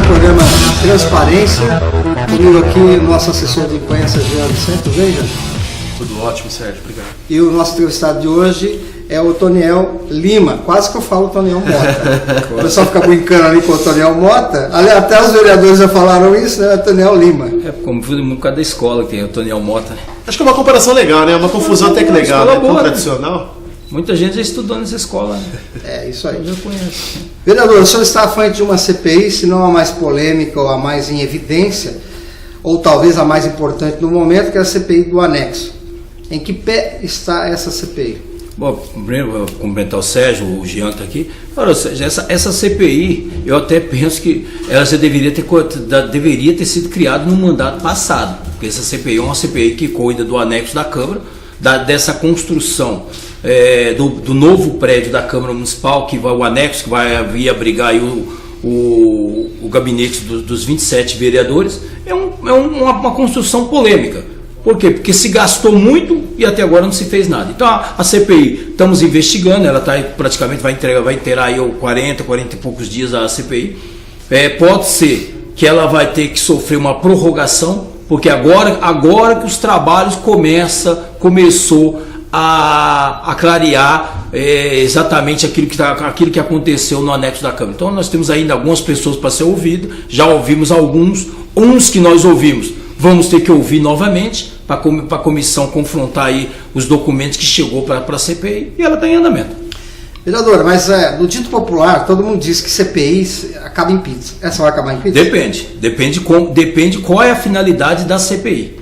ao programa Transparência. Comigo aqui, nosso assessor de imprensa, Jean Vicente. Veja. Tudo ótimo, Sérgio. Obrigado. E o nosso entrevistado de hoje é o Toniel Lima. Quase que eu falo Toniel Mota. O pessoal fica brincando ali com o Toniel Mota. Ali, até os vereadores já falaram isso, né? Toniel Lima. É como por causa da escola que tem o Toniel Mota, né? Acho que é uma comparação legal, né? Uma confusão até que legal, né? Tão tradicional. Muita gente já estudou nessa escola, né? É, isso aí. Eu já conheço. Vereador, o senhor está à frente de uma CPI, se não a mais polêmica ou a mais em evidência, ou talvez a mais importante no momento, que é a CPI do anexo. Em que pé está essa CPI? Bom, primeiro vou cumprimentar o Sérgio, o Jean está aqui. Olha, Sérgio, essa CPI, eu até penso que ela já deveria ter sido criada no mandato passado, porque essa CPI é uma CPI que cuida do anexo da Câmara, dessa construção do novo prédio da Câmara Municipal, que vai o anexo, que vai vir abrigar aí o gabinete dos 27 vereadores. É uma construção polêmica. Por quê? Porque se gastou muito e até agora não se fez nada. Então a CPI, estamos investigando, ela está praticamente, vai ter aí 40 e poucos dias a CPI. Pode ser que ela vai ter que sofrer uma prorrogação, porque agora que os trabalhos começou a clarear exatamente aquilo que aconteceu no anexo da Câmara. Então nós temos ainda algumas pessoas para ser ouvidas, já ouvimos uns que nós ouvimos, vamos ter que ouvir novamente para a comissão confrontar aí os documentos que chegou para a CPI, e ela está em andamento. Vereador, mas no dito popular, todo mundo diz que CPI acaba em pizza. Essa vai acabar em pizza? Depende qual é a finalidade da CPI.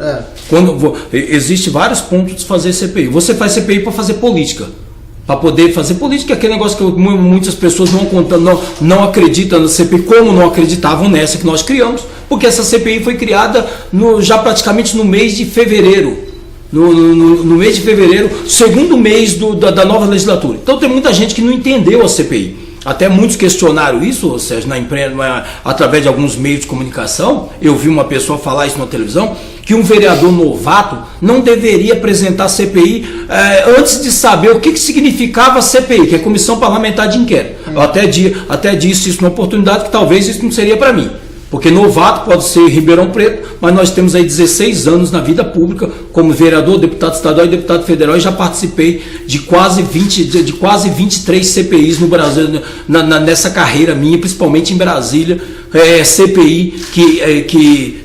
Existe vários pontos de fazer CPI. Você faz CPI para fazer política. Para poder fazer política, aquele negócio que muitas pessoas não acreditam na CPI, como não acreditavam nessa que nós criamos, porque essa CPI foi criada já praticamente no mês de fevereiro. No mês de fevereiro, segundo mês da nova legislatura. Então tem muita gente que não entendeu a CPI. Até muitos questionaram isso, ou seja, na imprensa, através de alguns meios de comunicação. Eu vi uma pessoa falar isso na televisão, que um vereador novato não deveria apresentar a CPI antes de saber o que significava a CPI, que é a Comissão Parlamentar de Inquérito. Eu até disse isso na oportunidade, que talvez isso não seria para mim. Porque novato pode ser Ribeirão Preto, mas nós temos aí 16 anos na vida pública, como vereador, deputado estadual e deputado federal, e já participei de quase 23 CPIs no Brasil, nessa carreira minha, principalmente em Brasília. CPI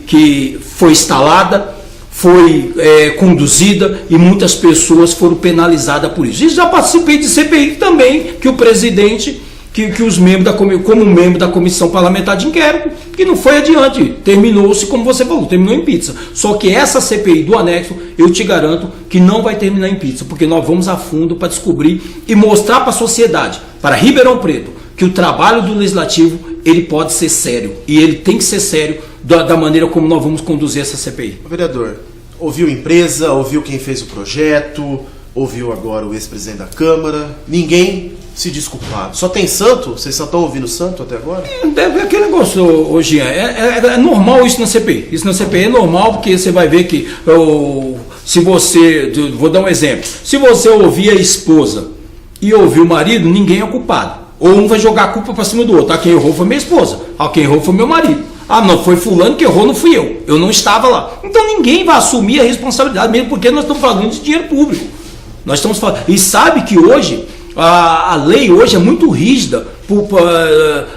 que foi instalada, foi conduzida e muitas pessoas foram penalizadas por isso. E já participei de CPI também, que o presidente... Que os membros como membro da Comissão Parlamentar de Inquérito, que não foi adiante, terminou-se, como você falou, terminou em pizza. Só que essa CPI do anexo, eu te garanto que não vai terminar em pizza, porque nós vamos a fundo para descobrir e mostrar para a sociedade, para Ribeirão Preto, que o trabalho do Legislativo, ele pode ser sério, e ele tem que ser sério da maneira como nós vamos conduzir essa CPI. Vereador, ouviu a empresa, ouviu quem fez o projeto, ouviu agora o ex-presidente da Câmara, ninguém se desculpado. Só tem santo? Vocês só estão ouvindo santo até agora? Aquele negócio, hoje é normal isso na CPI. Isso na CPI é normal, porque você vai ver que se você, vou dar um exemplo, se você ouvir a esposa e ouvir o marido, ninguém é culpado. Ou um vai jogar a culpa para cima do outro. Quem errou foi minha esposa. Quem errou foi meu marido. Não, foi fulano que errou, não fui eu. Eu não estava lá. Então ninguém vai assumir a responsabilidade, mesmo porque nós estamos falando de dinheiro público. Nós estamos falando. E sabe que hoje a lei hoje é muito rígida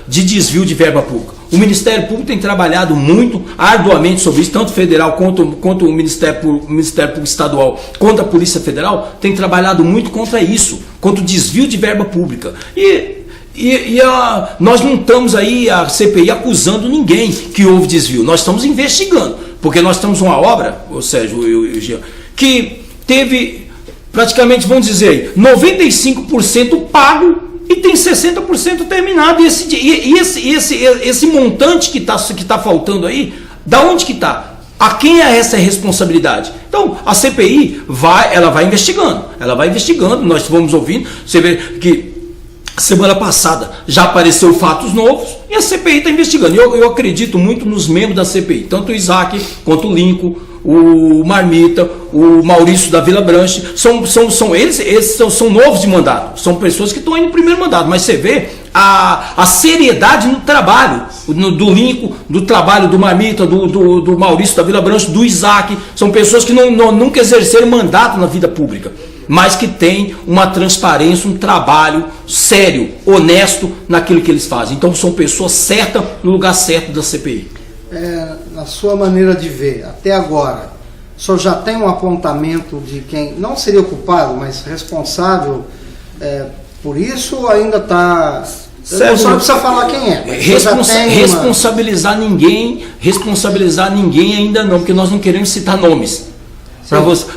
de desvio de verba pública. O Ministério Público tem trabalhado muito arduamente sobre isso, tanto federal quanto o Ministério Público Estadual, quanto a Polícia Federal, tem trabalhado muito contra isso, contra o desvio de verba pública. Nós não estamos aí, a CPI, acusando ninguém que houve desvio. Nós estamos investigando, porque nós temos uma obra, o Sérgio e o Jean, que teve... praticamente, vamos dizer, 95% pago e tem 60% terminado. E esse montante que está faltando aí, da onde que está? A quem é essa responsabilidade? Então, a CPI ela vai investigando, nós vamos ouvindo. Você vê que semana passada já apareceu fatos novos e a CPI está investigando. Eu acredito muito nos membros da CPI, tanto o Isaac quanto o Lincoln, o Marmita, o Maurício da Vila Branche, eles são novos de mandato, são pessoas que estão indo no primeiro mandato, mas você vê a seriedade no trabalho. do Lincoln, do trabalho do Marmita, do Maurício da Vila Branco, do Isaac. São pessoas que nunca exerceram mandato na vida pública, mas que têm uma transparência, um trabalho sério, honesto naquilo que eles fazem. Então são pessoas certas no lugar certo da CPI. Na sua maneira de ver, até agora, o senhor já tem um apontamento de quem não seria o culpado, mas responsável por isso, ou ainda está... Só não precisa falar quem é. Responsabilizar ninguém ainda não, porque nós não queremos citar nomes. Nós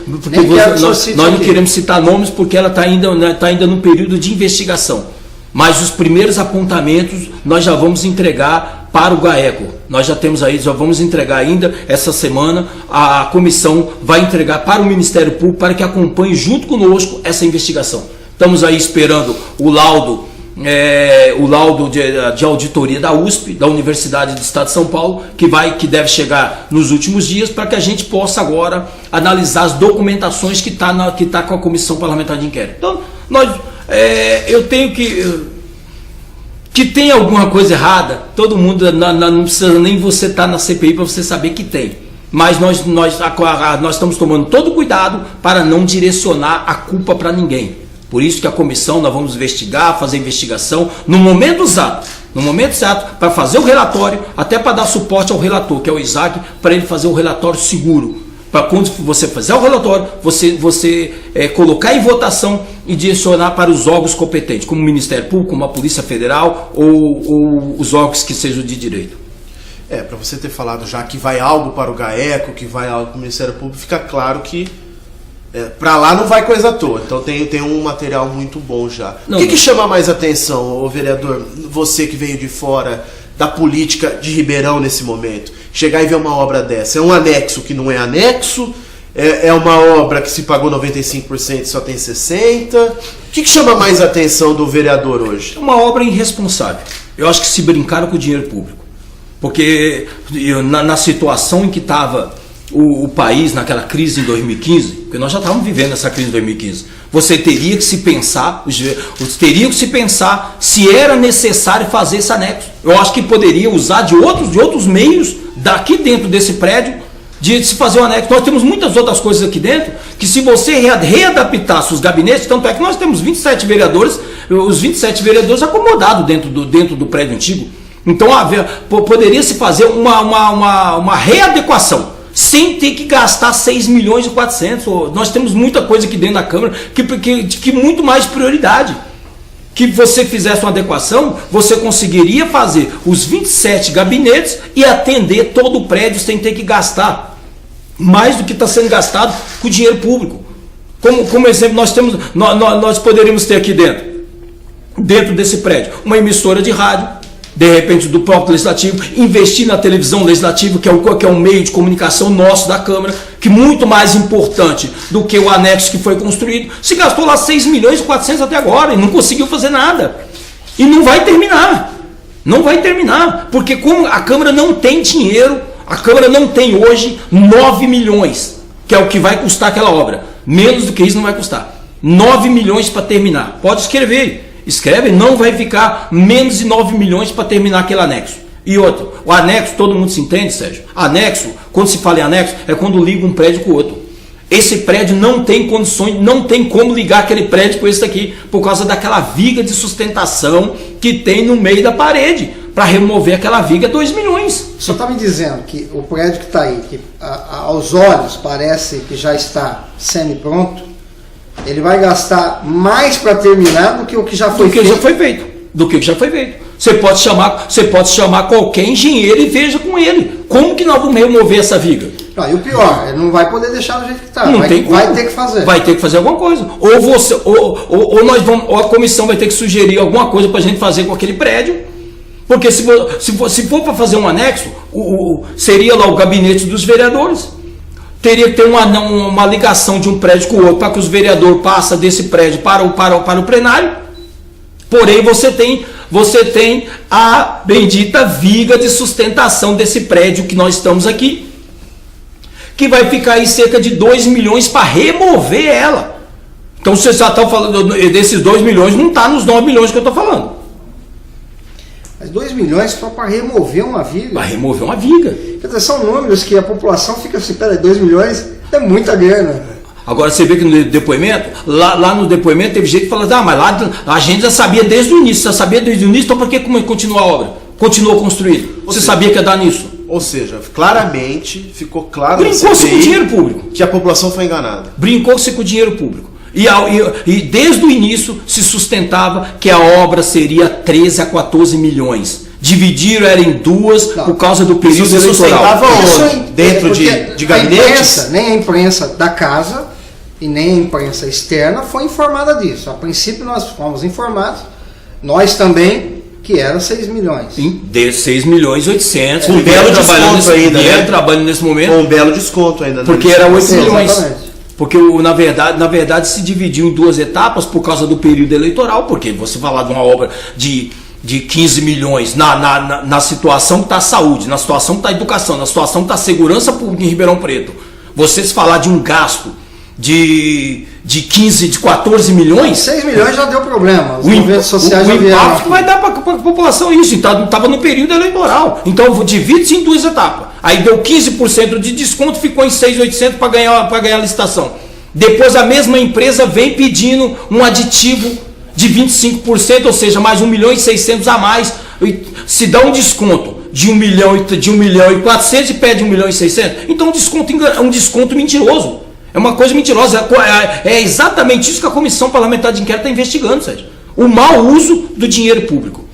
não queremos citar nomes porque ela está ainda no período de investigação. Mas os primeiros apontamentos nós já vamos entregar para o GAECO. Nós já vamos entregar ainda essa semana. A comissão vai entregar para o Ministério Público para que acompanhe junto conosco essa investigação. Estamos aí esperando o laudo de auditoria da USP, da Universidade do Estado de São Paulo, que deve chegar nos últimos dias, para que a gente possa agora analisar as documentações que está com a Comissão Parlamentar de Inquérito. Então, eu tenho que tem alguma coisa errada, todo mundo, não precisa nem você estar na CPI para você saber que tem. Mas nós estamos tomando todo cuidado para não direcionar a culpa para ninguém. Por isso que a comissão, nós vamos investigar, fazer investigação no momento exato, para fazer o relatório, até para dar suporte ao relator, que é o Isaac, para ele fazer o relatório seguro. Para quando você fizer o relatório, você colocar em votação e direcionar para os órgãos competentes, como o Ministério Público, como a Polícia Federal ou os órgãos que sejam de direito. Para você ter falado já que vai algo para o GAECO, que vai algo para o Ministério Público, fica claro que para lá não vai coisa à toa. Então tem um material muito bom já. O que chama mais atenção, ô vereador, você que veio de fora da política de Ribeirão nesse momento? Chegar e ver uma obra dessa. É um anexo que não é anexo? É uma obra que se pagou 95% e só tem 60%? O que chama mais atenção do vereador hoje? É uma obra irresponsável. Eu acho que se brincaram com o dinheiro público. Porque na situação em que estava o país naquela crise em 2015, porque nós já estávamos vivendo essa crise em 2015, você teria que se pensar se era necessário fazer esse anexo. Eu acho que poderia usar de outros meios daqui dentro desse prédio de se fazer o anexo. Nós temos muitas outras coisas aqui dentro que, se você readaptasse os gabinetes, tanto é que nós temos 27 vereadores, os 27 vereadores acomodados dentro do prédio antigo. Então poderia se fazer uma readequação sem ter que gastar 6 milhões e 400. Nós temos muita coisa aqui dentro da Câmara que muito mais prioridade. Que você fizesse uma adequação, você conseguiria fazer os 27 gabinetes e atender todo o prédio sem ter que gastar mais do que está sendo gastado com o dinheiro público. Como exemplo, nós poderíamos ter aqui dentro desse prédio, uma emissora de rádio, de repente do próprio Legislativo, investir na televisão legislativa, que é um meio de comunicação nosso da Câmara, que é muito mais importante do que o anexo que foi construído. Se gastou lá 6 milhões e 400 até agora e não conseguiu fazer nada. E não vai terminar. Não vai terminar. Porque como a Câmara não tem dinheiro, a Câmara não tem hoje 9 milhões, que é o que vai custar aquela obra. Menos do que isso não vai custar. 9 milhões para terminar. Pode escrever aí. Escreve, não vai ficar menos de 9 milhões para terminar aquele anexo. E outro, o anexo, todo mundo se entende, Sérgio? Anexo, quando se fala em anexo, é quando liga um prédio com o outro. Esse prédio não tem condições, não tem como ligar aquele prédio com esse daqui, por causa daquela viga de sustentação que tem no meio da parede. Para remover aquela viga, 2 milhões. O senhor está me dizendo que o prédio que está aí, que aos olhos parece que já está semi-pronto, ele vai gastar mais para terminar do que o que já foi feito. Do que já foi feito. Você pode chamar qualquer engenheiro e veja com ele. Como que nós vamos remover essa viga? Não, e o pior, ele não vai poder deixar do jeito que está. Vai ter que fazer. Vai ter que fazer alguma coisa. Ou a comissão vai ter que sugerir alguma coisa para a gente fazer com aquele prédio. Porque se for para fazer um anexo, seria lá o gabinete dos vereadores. Teria que ter uma ligação de um prédio com o outro para que os vereadores passem desse prédio para o plenário. Porém, você tem a bendita viga de sustentação desse prédio que nós estamos aqui, que vai ficar aí cerca de 2 milhões para remover ela. Então, você já está falando desses 2 milhões, não está nos 9 milhões que eu estou falando. Mas 2 milhões só para remover uma viga. Para remover uma viga. Quer dizer, são números que a população fica assim, peraí, 2 milhões é muita grana. Agora você vê que no depoimento, lá no depoimento teve gente que falou, mas lá a gente já sabia desde o início, então por que continua a obra? Continuou construído. Você sabia que ia dar nisso? Ou seja, claramente ficou claro brincou-se com o dinheiro público. Que a população foi enganada. Brincou-se com o dinheiro público. E desde o início se sustentava que a obra seria 13 a 14 milhões. Dividiram era em duas por causa do período eleitoral. Sustentava onde? Dentro de gabinetes? Nem a imprensa da casa e nem a imprensa externa foi informada disso. A princípio nós fomos informados, nós também, que era 6 milhões. De 6 milhões e 800. Um belo desconto ainda, né? Trabalhando nesse momento. Um belo desconto ainda. Porque era 8 milhões. Exatamente. Porque na verdade se dividiu em 2 etapas por causa do período eleitoral, porque você falar de uma obra de 15 milhões na situação que está a saúde, na situação que está a educação, na situação que está a segurança pública em Ribeirão Preto, você se falar de um gasto de 14 milhões... 6 milhões já deu problema, os governos sociais já vieram. O impacto que vai dar para a população isso, estava no período eleitoral, então divide-se em 2 etapas, aí deu 15% de desconto, ficou em 6.800 para ganhar a licitação. Depois a mesma empresa vem pedindo um aditivo de 25%, ou seja, mais 1.600.000 a mais, se dá um desconto de 1 milhão e 400 e pede 1.600.000, então um desconto mentiroso. É uma coisa mentirosa. É exatamente isso que a Comissão Parlamentar de Inquérito está investigando, Sérgio. O mau uso do dinheiro público.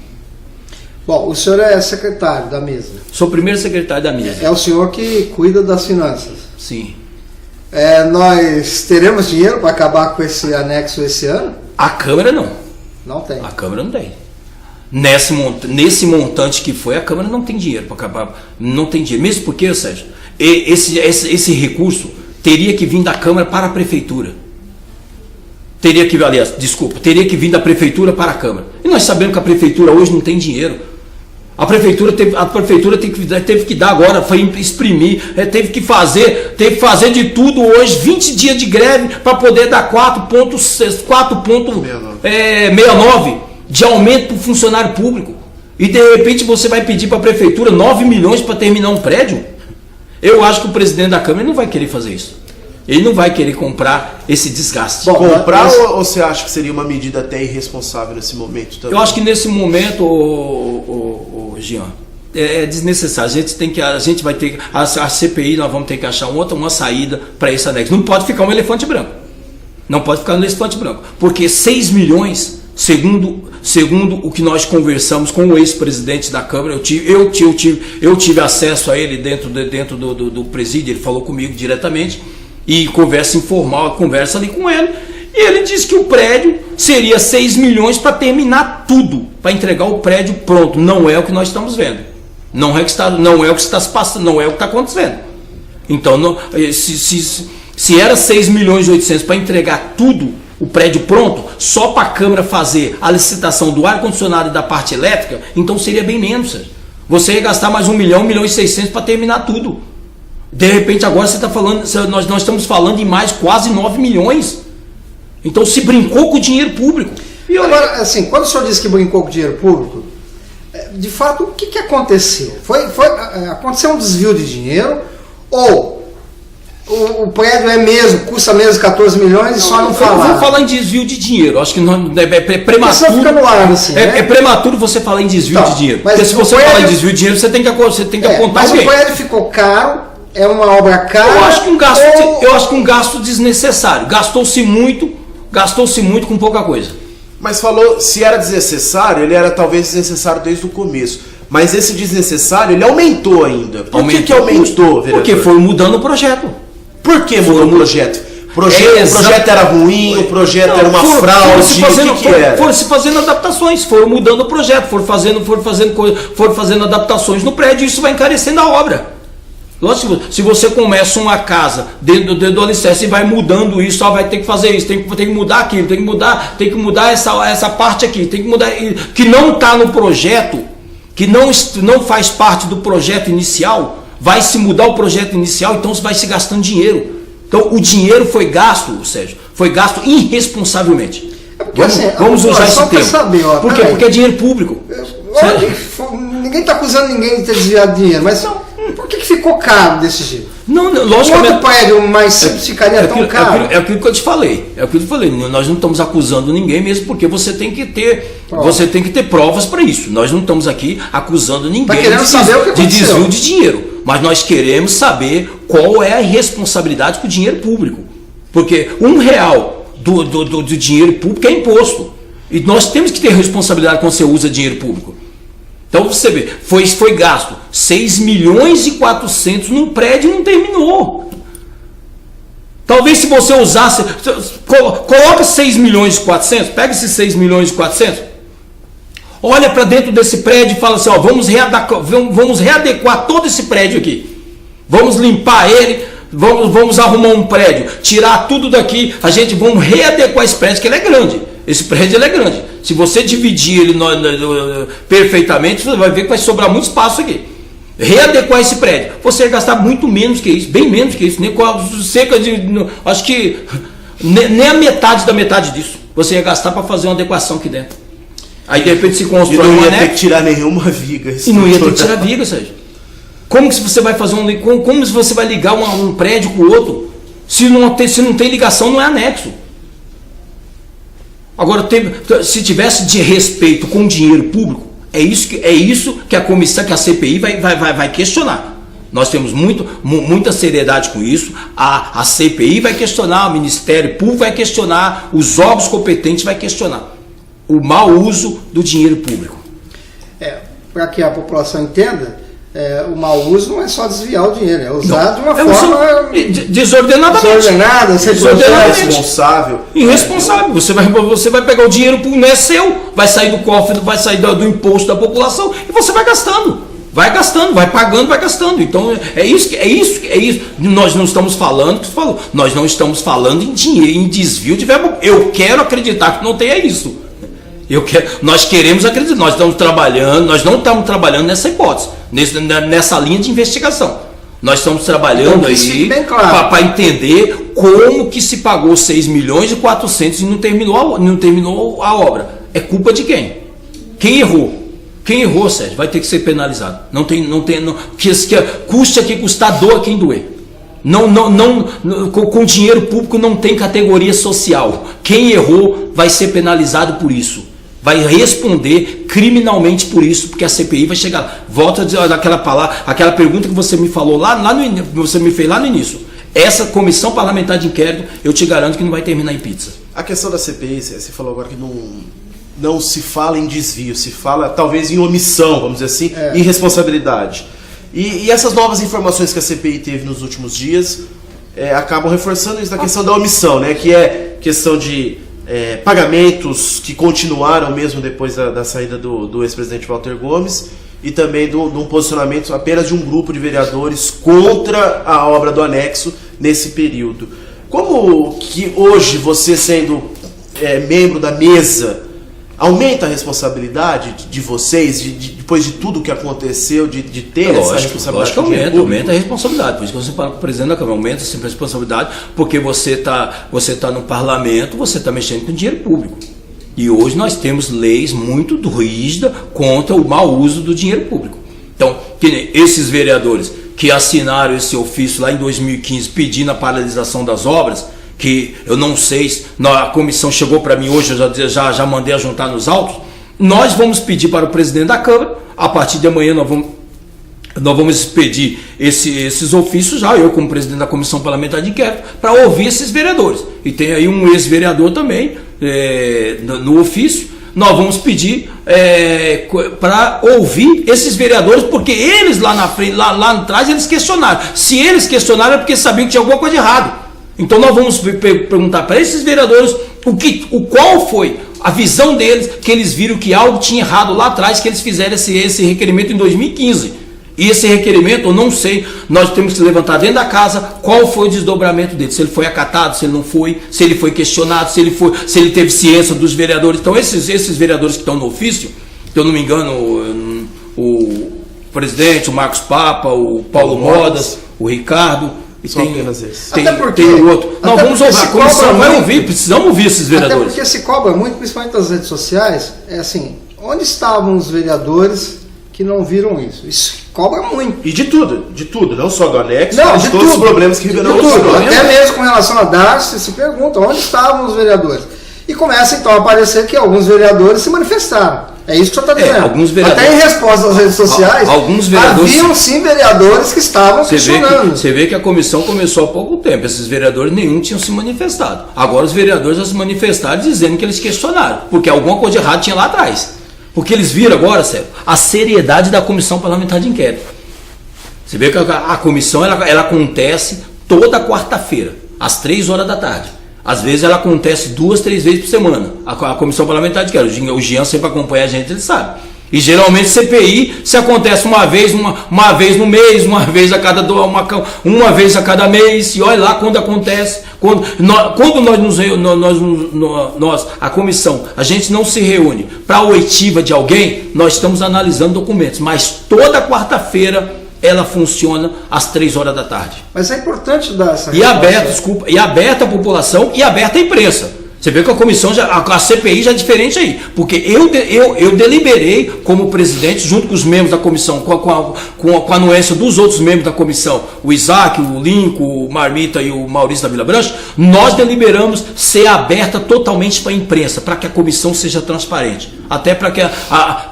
Bom, o senhor é secretário da mesa. Sou o primeiro secretário da mesa. É o senhor que cuida das finanças. Sim. Nós teremos dinheiro para acabar com esse anexo esse ano? A Câmara não. Não tem. A Câmara não tem. Nesse montante que foi, a Câmara não tem dinheiro para acabar. Não tem dinheiro. Mesmo porque, Sérgio, esse recurso teria que vir da Câmara para a Prefeitura. Teria que vir da Prefeitura para a Câmara. E nós sabemos que a Prefeitura hoje não tem dinheiro. A Prefeitura teve que dar agora, foi exprimir, teve que fazer de tudo hoje, 20 dias de greve para poder dar 4,69 de aumento para o funcionário público. E de repente você vai pedir para a Prefeitura 9 milhões para terminar um prédio? Eu acho que o presidente da Câmara não vai querer fazer isso. Ele não vai querer comprar esse desgaste. Bom, ou você acha que seria uma medida até irresponsável nesse momento também? Eu acho que nesse momento, Jean, é desnecessário. A gente vai ter a CPI, nós vamos ter que achar uma saída para esse anexo. Não pode ficar um elefante branco. Não pode ficar um elefante branco. Porque 6 milhões, segundo o que nós conversamos com o ex-presidente da Câmara, eu tive acesso a ele dentro do presídio, ele falou comigo diretamente, e conversa informal, conversa ali com ele, e ele disse que o prédio seria 6 milhões para terminar tudo, para entregar o prédio pronto. Não é o que nós estamos vendo. Não é o que está se passando, não é o que está acontecendo. Então, se era 6 milhões e 800 para entregar tudo, o prédio pronto, só para a Câmara fazer a licitação do ar-condicionado e da parte elétrica, então seria bem menos. Você ia gastar mais 1 milhão, 1 milhão e 600 para terminar tudo. De repente agora você está falando, nós estamos falando em mais quase 9 milhões. Então se brincou com o dinheiro público. E agora, assim, quando o senhor disse que brincou com o dinheiro público, de fato, o que aconteceu? Aconteceu um desvio de dinheiro ou o prédio custa mesmo 14 milhões e só não falar? Eu vou falar em desvio de dinheiro. Acho que é prematuro. Fica no ar, assim, é prematuro você falar em desvio de dinheiro. Porque se você falar em desvio de dinheiro, você tem que apontar mas o prédio ficou caro. É uma obra cara. Eu acho que um gasto desnecessário. Gastou-se muito com pouca coisa. Mas falou, se era desnecessário, ele era talvez desnecessário desde o começo. Mas esse desnecessário, ele aumentou ainda. Por que aumentou, vereador? Porque foi mudando o projeto. Por que mudou o projeto? O projeto era ruim, o projeto era uma fraude, o que era? Foram se fazendo adaptações, foram mudando o projeto, foram fazendo adaptações no prédio, e isso vai encarecendo a obra. Lógico, se você começa uma casa dentro do alicerce e vai mudando isso, vai ter que fazer isso, tem que mudar aquilo, tem que mudar essa parte aqui, tem que mudar, que não está no projeto, que não faz parte do projeto inicial, vai se mudar o projeto inicial, então vai se gastando dinheiro. Então o dinheiro foi gasto, Sérgio, foi gasto irresponsavelmente. Vamos usar esse termo. Saber, Por quê? Porque é dinheiro público. Ninguém está acusando ninguém de ter desviado dinheiro, mas por que ficou caro desse jeito? Não, logicamente. Outro prédio mais simples ficaria tão caro. É aquilo que eu te falei. Nós não estamos acusando ninguém mesmo, porque você tem que ter provas para isso. Nós não estamos aqui acusando ninguém de desvio de dinheiro. Mas nós queremos saber qual é a responsabilidade com o dinheiro público. Porque R$1 do dinheiro público é imposto. E nós temos que ter responsabilidade quando você usa dinheiro público. Então você vê, foi gasto 6 milhões e 400 num prédio e não terminou. Talvez se você usasse, coloca 6 milhões e 400, pega esses 6 milhões e 400, olha para dentro desse prédio e fala assim, ó, vamos readequar todo esse prédio aqui. Vamos limpar ele, vamos arrumar um prédio, tirar tudo daqui, vamos readequar esse prédio, que ele é grande. Esse prédio ele é grande. Se você dividir ele perfeitamente, você vai ver que vai sobrar muito espaço aqui. Readequar esse prédio, você vai gastar muito menos que isso, bem menos que isso, nem cerca de, acho que nem a metade da metade disso. Você ia gastar para fazer uma adequação aqui dentro. Aí de repente se constrói uma. Não ia ter que tirar nenhuma viga. E não ia ter que tirar viga, Sérgio. Como que você vai fazer como você vai ligar um prédio com o outro? Se não tem ligação, não é anexo. Agora, se tivesse de respeito com o dinheiro público, é isso que a comissão, que a CPI vai questionar. Nós temos muita seriedade com isso. A CPI vai questionar, o Ministério Público vai questionar, os órgãos competentes vai questionar o mau uso do dinheiro público. Para que a população entenda, o mau uso não é só desviar o dinheiro, é usar de uma forma irresponsável. Irresponsável. Você vai pegar o dinheiro público, não é seu, vai sair do cofre, vai sair do imposto da população e você vai gastando. Vai pagando, vai gastando. Então é isso. Nós não estamos falando, nós não estamos falando em dinheiro, em desvio de verba. Eu quero acreditar que não tenha isso. Nós queremos acreditar, nós não estamos trabalhando nessa hipótese, nessa linha de investigação. Nós estamos trabalhando aí para entender como que se pagou 6 milhões e 400 e não terminou a obra. É culpa de quem? Quem errou? Quem errou, Sérgio, vai ter que ser penalizado. Custe a quem custar, doa quem doer. Com dinheiro público não tem categoria social. Quem errou vai ser penalizado por isso. Vai responder criminalmente por isso, porque a CPI vai chegar. Volta a dizer aquela pergunta que você me falou você me fez lá no início. Essa comissão parlamentar de inquérito, eu te garanto que não vai terminar em pizza. A questão da CPI, você falou agora que não se fala em desvio, se fala talvez em omissão, vamos dizer assim, irresponsabilidade. E essas novas informações que a CPI teve nos últimos dias acabam reforçando isso da questão da omissão, né? Que é questão de pagamentos que continuaram mesmo depois da saída do ex-presidente Walter Gomes e também de um posicionamento apenas de um grupo de vereadores contra a obra do anexo nesse período. Como que hoje você, sendo membro da mesa, aumenta a responsabilidade de vocês, depois de tudo que aconteceu, de ter essa responsabilidade? Lógico que aumenta a responsabilidade. Por isso que você fala com o presidente da Câmara, aumenta sempre a responsabilidade, porque você tá no parlamento, você está mexendo com dinheiro público. E hoje nós temos leis muito rígidas contra o mau uso do dinheiro público. Então, que nem esses vereadores que assinaram esse ofício lá em 2015 pedindo a paralisação das obras, que eu não sei, a comissão chegou para mim hoje, eu já mandei a juntar nos autos, nós vamos pedir para o presidente da Câmara, a partir de amanhã nós vamos expedir esses ofícios já, eu como presidente da comissão parlamentar de inquérito, para ouvir esses vereadores. E tem aí um ex-vereador também, no ofício, nós vamos pedir para ouvir esses vereadores, porque eles lá na frente, lá atrás, eles questionaram. Se eles questionaram é porque sabiam que tinha alguma coisa de errado. Então nós vamos perguntar para esses vereadores qual foi a visão deles, que eles viram que algo tinha errado lá atrás, que eles fizeram esse requerimento em 2015. E esse requerimento, eu não sei, nós temos que levantar dentro da casa qual foi o desdobramento dele, se ele foi acatado, se ele não foi, se ele foi questionado, se ele teve ciência dos vereadores. Então esses vereadores que estão no ofício, se eu não me engano, o presidente, o Marcos Papa, o Paulo Modas, o Ricardo, e tem o outro. Nós vamos ouvir, a comissão vai ouvir, precisamos ouvir esses vereadores. Até porque se cobra muito, principalmente nas redes sociais, onde estavam os vereadores que não viram isso? Isso cobra muito. E de tudo, não só do anexo, não, mas de todos os problemas que Ribeirão mostrou. Até mesmo com relação a Darcy, se pergunta onde estavam os vereadores. E começa então a aparecer que alguns vereadores se manifestaram. É isso que você está dizendo. Alguns vereadores, até em resposta às redes sociais, alguns vereadores, haviam sim vereadores que estavam questionando. Você vê que a comissão começou há pouco tempo. Esses vereadores nenhum tinham se manifestado. Agora os vereadores já se manifestaram dizendo que eles questionaram, porque alguma coisa de errado tinha lá atrás. Porque eles viram agora, Sérgio, a seriedade da comissão parlamentar de inquérito. Você vê que a comissão ela acontece toda quarta-feira, às 3 horas da tarde. Às vezes ela acontece 2, 3 vezes por semana. A comissão parlamentar de inquérito. O Jean sempre acompanha a gente, ele sabe. E geralmente CPI se acontece uma vez no mês, uma vez a cada mês, e olha lá quando acontece. Quando nós, a comissão, a gente não se reúne para a oitiva de alguém, nós estamos analisando documentos, mas toda quarta-feira ela funciona às 3 horas da tarde. Mas é importante dar essa e aberta à população e aberta à imprensa. Você vê que a comissão, a CPI já é diferente aí, porque eu deliberei como presidente, junto com os membros da comissão, com a anuência dos outros membros da comissão, o Isaac, o Lincoln, o Marmita e o Maurício da Vila Branche, nós deliberamos ser aberta totalmente para a imprensa, para que a comissão seja transparente, até para que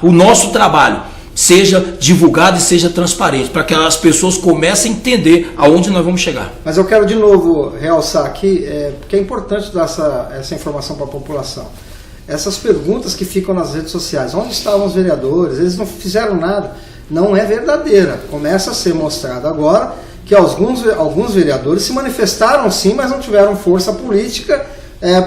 o nosso trabalho seja divulgado e seja transparente, para que as pessoas comecem a entender aonde nós vamos chegar. Mas eu quero de novo realçar aqui, porque é importante dar essa informação para a população. Essas perguntas que ficam nas redes sociais, onde estavam os vereadores, eles não fizeram nada, não é verdadeira. Começa a ser mostrado agora que alguns vereadores se manifestaram sim, mas não tiveram força política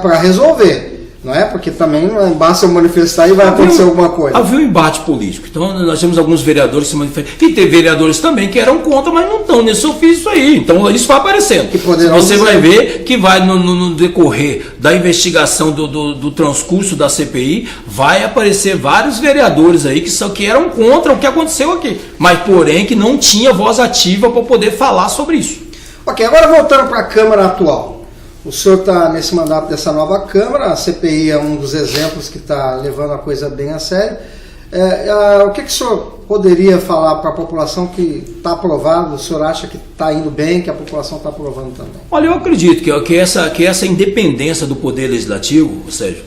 para resolver. Não é? Porque também não basta eu manifestar e vai acontecer alguma coisa. Havia um embate político. Então nós temos alguns vereadores que se manifestaram. E tem vereadores também que eram contra, mas não estão nesse ofício aí. Então isso vai aparecendo. Você vai ver que vai no decorrer da investigação do transcurso da CPI, vai aparecer vários vereadores aí que eram contra o que aconteceu aqui. Mas porém que não tinha voz ativa para poder falar sobre isso. Ok, agora voltando para a Câmara atual. O senhor está nesse mandato dessa nova Câmara, a CPI é um dos exemplos que está levando a coisa bem a sério. O que o senhor poderia falar para a população que está aprovado? O senhor acha que está indo bem, que a população está aprovando também? Olha, eu acredito que essa independência do Poder Legislativo, ou seja,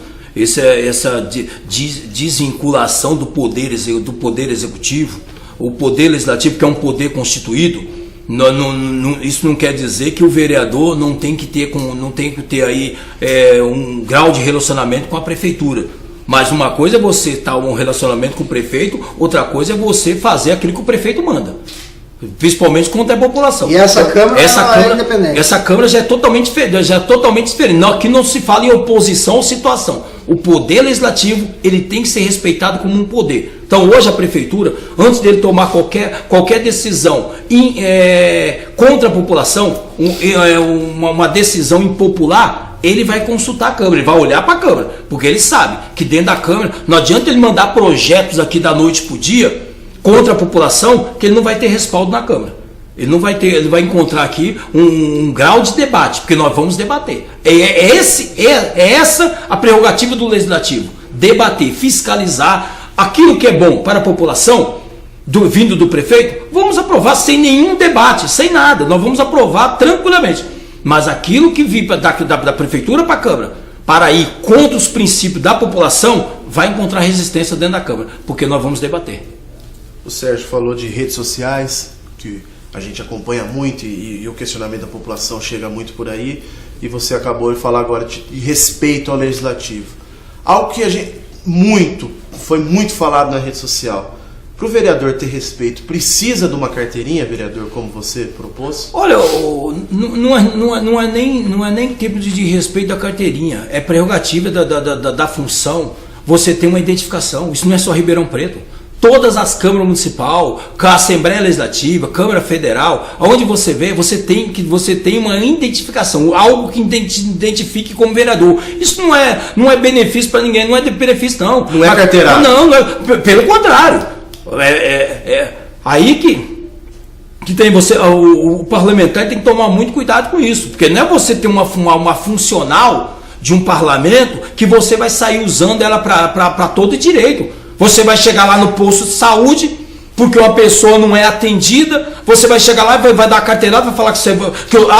essa desvinculação do poder Executivo, o Poder Legislativo, que é um poder constituído, isso não quer dizer que o vereador não tem que ter aí um grau de relacionamento com a prefeitura. Mas uma coisa é você estar um relacionamento com o prefeito, outra coisa é você fazer aquilo que o prefeito manda. Principalmente contra a população. E essa Câmara é independente. Essa Câmara já é totalmente diferente. Aqui não se fala em oposição ou situação. O Poder Legislativo ele tem que ser respeitado como um poder. Então hoje a Prefeitura, antes dele tomar qualquer decisão contra a população, uma decisão impopular, ele vai consultar a Câmara, ele vai olhar para a Câmara, porque ele sabe que dentro da Câmara, não adianta ele mandar projetos aqui da noite para o dia contra a população, que ele não vai ter respaldo na Câmara. Ele vai encontrar aqui um grau de debate, porque nós vamos debater. É essa a prerrogativa do Legislativo, debater, fiscalizar aquilo que é bom para a população, vindo do prefeito, vamos aprovar sem nenhum debate, sem nada, nós vamos aprovar tranquilamente. Mas aquilo que vir da prefeitura para a Câmara, para ir contra os princípios da população, vai encontrar resistência dentro da Câmara, porque nós vamos debater. O Sérgio falou de redes sociais, que a gente acompanha muito e o questionamento da população chega muito por aí, e você acabou de falar agora de respeito ao Legislativo. Algo que foi muito falado na rede social. Para o vereador ter respeito, precisa de uma carteirinha, vereador, como você propôs? Olha, não é nem tipo de respeito da carteirinha, é prerrogativa da função. Você tem uma identificação, isso não é só Ribeirão Preto. Todas as câmaras municipal, a Assembleia Legislativa, Câmara Federal, onde você vê, você tem uma identificação, algo que te identifique como vereador. Isso não é benefício para ninguém, não é de benefício não. Não é carteirada. Não é, pelo contrário. Aí que tem você, o parlamentar tem que tomar muito cuidado com isso, porque não é você ter uma funcional de um parlamento que você vai sair usando ela para todo direito. Você vai chegar lá no posto de saúde, porque uma pessoa não é atendida, você vai chegar lá e vai dar a carteirada, vai falar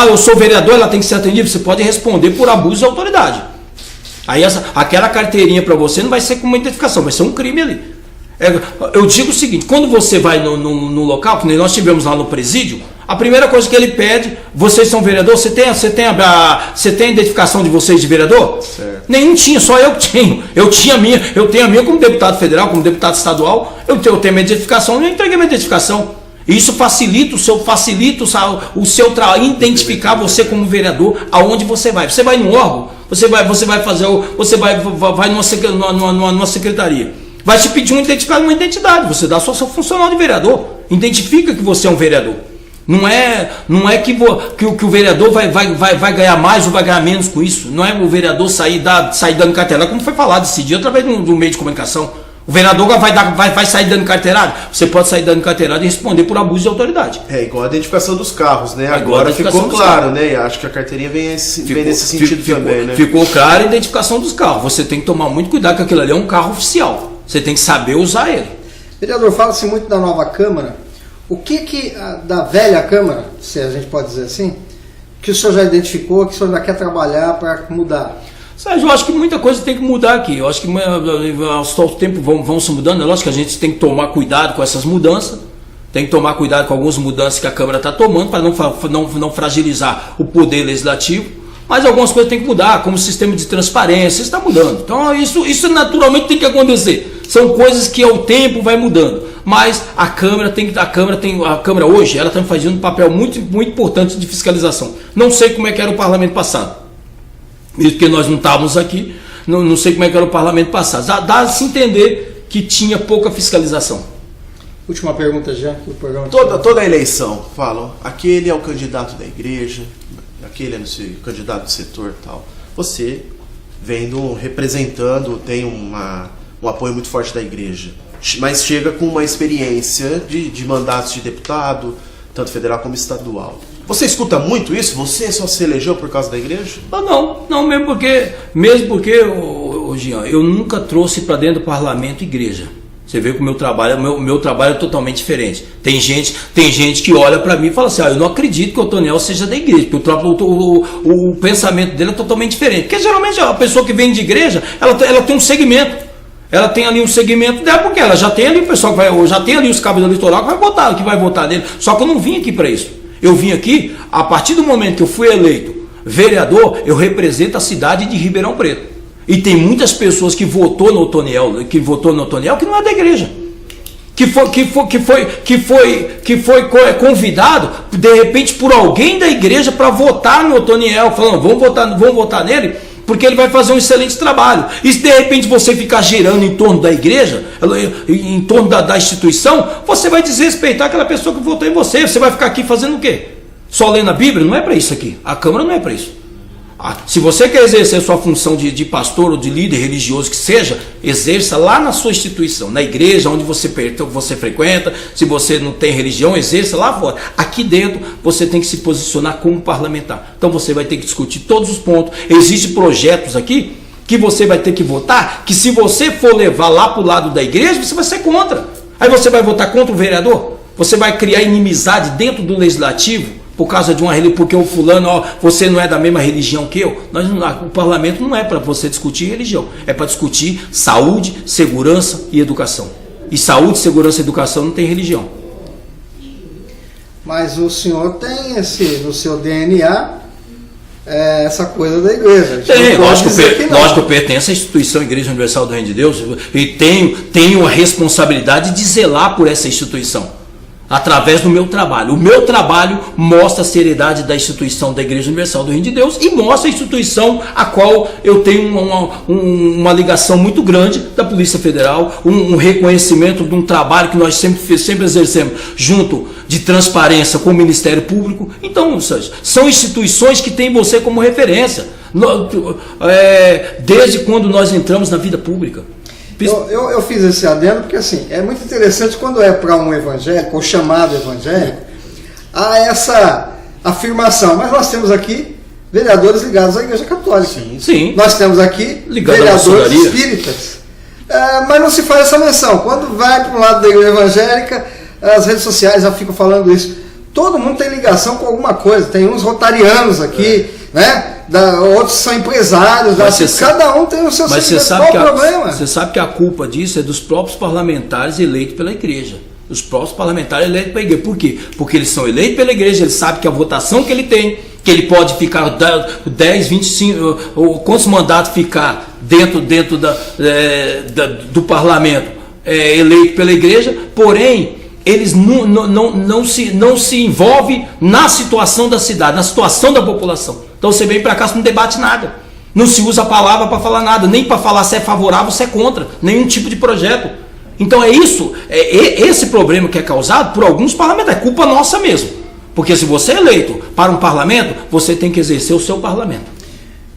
eu sou vereador, ela tem que ser atendida. Você pode responder por abuso de autoridade. Aí aquela carteirinha para você não vai ser com uma identificação, vai ser um crime ali. Eu digo o seguinte, quando você vai no local, que nós tivemos lá no presídio, a primeira coisa que ele pede, vocês são vereador, você tem a identificação de vocês de vereador? Certo. Nenhum tinha, só eu que tenho. Eu tenho a minha como deputado federal, como deputado estadual, eu tenho minha identificação, eu entreguei minha identificação. Isso facilita identificar você como vereador aonde você vai. Você vai no órgão, você vai numa secretaria. Vai te pedir uma identidade, você dá a sua funcional de vereador. Identifica que você é um vereador. Não é que o vereador vai ganhar mais ou vai ganhar menos com isso. Não é o vereador sair dando carteirada, como foi falado esse dia através do meio de comunicação. O vereador vai sair dando carteirada? Você pode sair dando carteirada e responder por abuso de autoridade. É igual a identificação dos carros, né? Agora ficou claro, né? E acho que a carteirinha vem nesse sentido também, né? Ficou clara a identificação dos carros. Você tem que tomar muito cuidado, que aquilo ali é um carro oficial. Você tem que saber usar ele. Vereador, fala-se muito da nova Câmara. O que da velha Câmara, se a gente pode dizer assim, que o senhor já identificou, que o senhor já quer trabalhar para mudar? Sérgio, eu acho que muita coisa tem que mudar aqui. Eu acho que aos tempos vão se mudando. É lógico que a gente tem que tomar cuidado com essas mudanças. Tem que tomar cuidado com algumas mudanças que a Câmara está tomando para não fragilizar o poder legislativo. Mas algumas coisas tem que mudar, como o sistema de transparência está mudando. Então isso naturalmente tem que acontecer. São coisas que ao tempo vai mudando. Mas a Câmara hoje ela está fazendo um papel muito, muito importante de fiscalização. Não sei como é que era o parlamento passado. Mesmo porque nós não estávamos aqui, não sei como é que era o parlamento passado. Dá-se entender que tinha pouca fiscalização. Última pergunta já do programa. Toda eleição falam, aquele é o candidato da igreja, aquele é o candidato do setor e tal. Você representando, tem um apoio muito forte da igreja, mas chega com uma experiência de mandatos de deputado, tanto federal como estadual. Você escuta muito isso? Você só se elegeu por causa da igreja? Não, mesmo porque, Jean, eu nunca trouxe para dentro do parlamento igreja. Você vê que o meu trabalho é totalmente diferente. Tem gente que olha para mim e fala assim, eu não acredito que o Otoniel seja da igreja, porque o pensamento dele é totalmente diferente. Porque geralmente a pessoa que vem de igreja, ela tem um segmento. Ela tem ali um segmento dela, porque ela já tem ali o pessoal já tem ali os cabos do litoral que vai votar nele. Só que eu não vim aqui para isso. Eu vim aqui, a partir do momento que eu fui eleito vereador, eu represento a cidade de Ribeirão Preto. E tem muitas pessoas que votou no Otoniel que não é da igreja. Que foi convidado, de repente, por alguém da igreja para votar no Otoniel, falando, vamos votar nele, porque ele vai fazer um excelente trabalho. E se de repente você ficar girando em torno da igreja, em torno da instituição, você vai desrespeitar aquela pessoa que votou em você. Você vai ficar aqui fazendo o quê? Só lendo a Bíblia? Não é para isso aqui. A Câmara não é para isso. Se você quer exercer sua função de pastor ou de líder religioso que seja, exerça lá na sua instituição, na igreja onde você frequenta. Se você não tem religião, exerça lá fora. Aqui dentro você tem que se posicionar como parlamentar. Então você vai ter que discutir todos os pontos. Existem projetos aqui que você vai ter que votar, que se você for levar lá para o lado da igreja, você vai ser contra. Aí você vai votar contra o vereador? Você vai criar inimizade dentro do legislativo? Por causa de porque o fulano, você não é da mesma religião que eu. O parlamento não é para você discutir religião, é para discutir saúde, segurança e educação. E saúde, segurança e educação não tem religião. Mas o senhor tem no seu DNA essa coisa da igreja. Tem, lógico que eu pertenço à instituição Igreja Universal do Reino de Deus e tenho a responsabilidade de zelar por essa instituição. Através do meu trabalho. O meu trabalho mostra a seriedade da instituição da Igreja Universal do Reino de Deus e mostra a instituição a qual eu tenho uma ligação muito grande da Polícia Federal, um reconhecimento de um trabalho que nós sempre exercemos junto de transparência com o Ministério Público. Então, são instituições que têm você como referência desde quando nós entramos na vida pública. Eu fiz esse adendo porque assim, é muito interessante quando é para um evangélico, ou chamado evangélico, há essa afirmação. Mas nós temos aqui vereadores ligados à Igreja Católica. Sim. Nós temos aqui vereadores espíritas. Mas não se faz essa menção. Quando vai para o lado da igreja evangélica, as redes sociais já ficam falando isso. Todo mundo tem ligação com alguma coisa. Tem uns rotarianos aqui, né? Outros são empresários. Cada um tem o seu segmento. Qual o problema? Você sabe que a culpa disso é dos próprios parlamentares eleitos pela igreja. Os próprios parlamentares eleitos pela igreja. Por quê? Porque eles são eleitos pela igreja, eles sabem que a votação que ele tem, que ele pode ficar 10, 25, ou quantos mandatos ficar dentro do parlamento eleito pela igreja, porém, eles não se envolvem na situação da cidade, na situação da população. Então você vem para cá, você não debate nada. Não se usa a palavra para falar nada, nem para falar se é favorável ou se é contra, nenhum tipo de projeto. Então é isso, esse problema que é causado por alguns parlamentares, é culpa nossa mesmo. Porque se você é eleito para um parlamento, você tem que exercer o seu parlamento.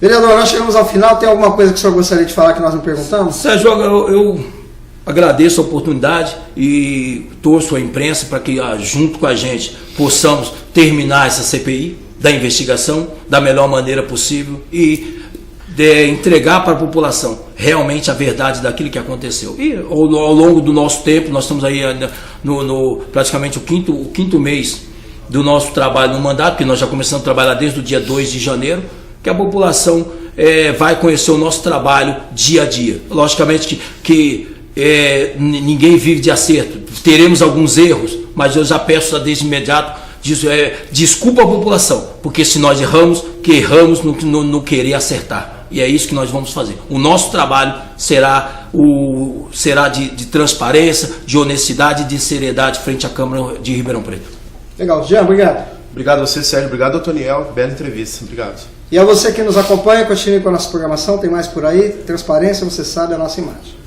Vereador, nós chegamos ao final, tem alguma coisa que o senhor gostaria de falar que nós não perguntamos? Sérgio, eu agradeço a oportunidade e torço a imprensa para que junto com a gente possamos terminar essa CPI da investigação da melhor maneira possível e entregar para a população realmente a verdade daquilo que aconteceu. E ao longo do nosso tempo, nós estamos aí praticamente o quinto mês do nosso trabalho no mandato, porque nós já começamos a trabalhar desde o dia 2 de janeiro, que a população vai conhecer o nosso trabalho dia a dia. Logicamente que ninguém vive de acerto, teremos alguns erros, mas eu já peço desde imediato desculpa a população, porque se nós erramos no querer acertar. E é isso que nós vamos fazer. O nosso trabalho será de transparência, de honestidade e de seriedade frente à Câmara de Ribeirão Preto. Legal. Jean, obrigado. Obrigado a você, Sérgio. Obrigado, Otoniel. Bela entrevista. Obrigado. E a você que nos acompanha, continue com a nossa programação. Tem mais por aí. Transparência, você sabe, a nossa imagem.